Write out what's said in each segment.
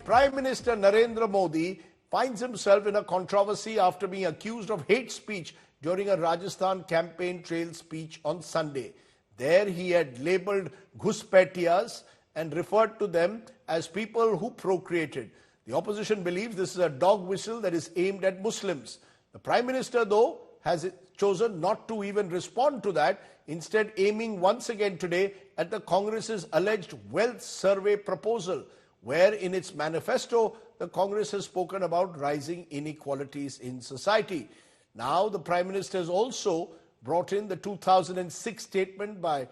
Prime Minister Narendra Modi finds himself in a controversy after being accused of hate speech during a Rajasthan campaign trail speech on Sunday. There he had labelled Ghuspetiyas and referred to them as people who procreated. The opposition believes this is a dog whistle that is aimed at Muslims. The Prime Minister, though, has chosen not to even respond to that, instead aiming once again today at the Congress's alleged wealth survey proposal, where in its manifesto, the Congress has spoken about rising inequalities in society. Now, the Prime Minister has also brought in the 2006 statement by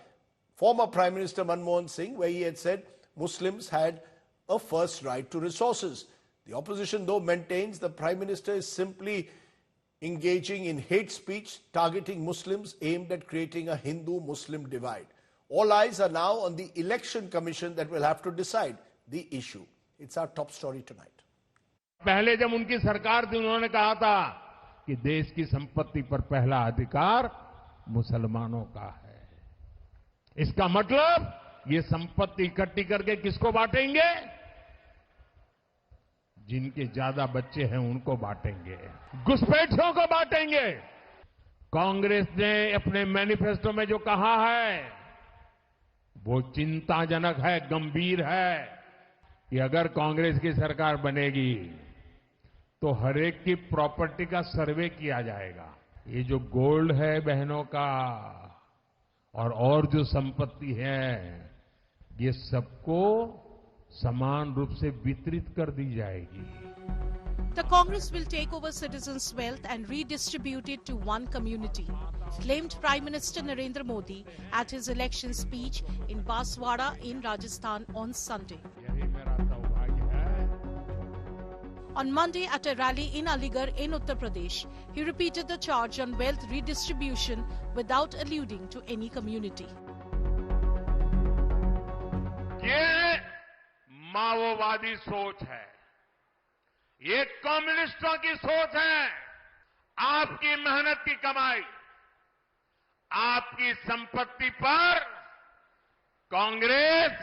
former Prime Minister Manmohan Singh, where he had said Muslims had a first right to resources. The opposition, though, maintains the Prime Minister is simply engaging in hate speech targeting Muslims aimed at creating a Hindu-Muslim divide. All eyes are now on the Election Commission that will have to decide the issue. It's our top story tonight. पहले जब उनकी सरकार थी उन्होंने कहा था कि देश की संपत्ति पर पहला अधिकार मुसलमानों का है। इसका मतलब ये संपत्ति इकट्ठी करके किसको बांटेंगे? जिनके ज्यादा बच्चे हैं उनको बांटेंगे, घुसपैठियों को बांटेंगे। कांग्रेस ने अपने मैनिफेस्टो में जो कहा है वो चिंताजनक है, गंभीर है कि अगर कांग्रेस की सरकार बनेगी तो हर एक की प्रॉपर्टी का सर्वे किया जाएगा। ये जो गोल्ड है बहनों का और जो संपत्ति है ये सबको समान रूप से वितरित कर दी जाएगी। The Congress will take over citizens' wealth and redistribute it to one community, claimed Prime Minister Narendra Modi at his election speech in Banswara in Rajasthan on Sunday. On Monday at a rally in Aligarh in Uttar Pradesh, he repeated the charge on wealth redistribution without alluding to any community. ये माओवादी सोच है, ये कम्युनिस्टों की सोच है। आपकी मेहनत की कमाई, आपकी संपत्ति पर कांग्रेस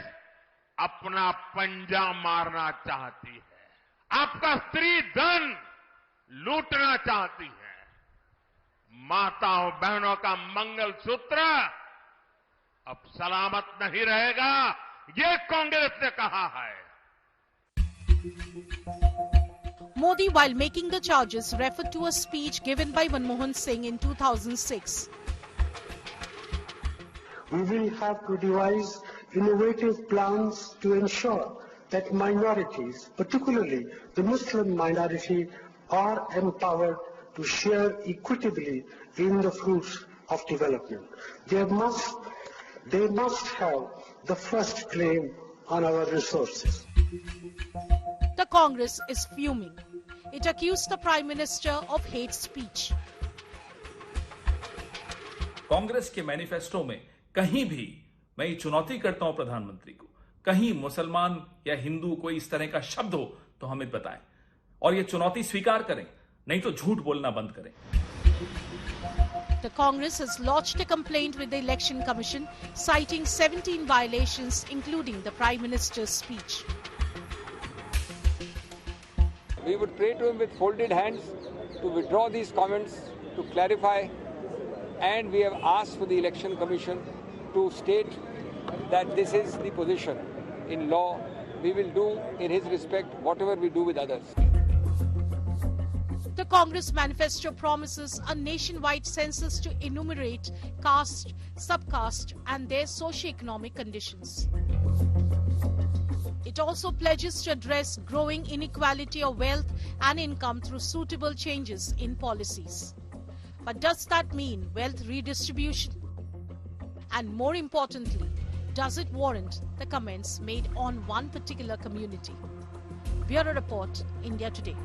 अपना पंजा मारना चाहती है, आपका स्त्री धन लूटना चाहती है। माताओं बहनों का मंगल सूत्र अब सलामत नहीं रहेगा, ये कांग्रेस ने कहा है। Modi, while making the charges, referred to a speech given by Manmohan Singh in 2006. We will have to devise innovative plans to ensure that minorities, particularly the Muslim minority, are empowered to share equitably in the fruits of development. They must have the first claim on our resources. The Congress is fuming. It accused the Prime Minister of hate speech. Congress के manifesto में कहीं भी मैं ये चुनौती करता हूं प्रधानमंत्री को, कहीं मुसलमान या हिंदू कोई इस तरह का शब्द हो तो हमें बताएं और ये चुनौती स्वीकार करें, नहीं तो झूठ बोलना बंद करें। The Congress has lodged a complaint with the Election Commission citing 17 violations including the Prime Minister's speech. We would pray to him with folded hands to withdraw these comments, to clarify, and we have asked for the Election Commission to state that this is the position. In law, we will do in his respect whatever we do with others. The Congress manifesto promises a nationwide census to enumerate caste, subcaste and their socio-economic conditions. It also pledges to address growing inequality of wealth and income through suitable changes in policies. But does that mean wealth redistribution? And more importantly, does it warrant the comments made on one particular community? Bureau Report, India Today.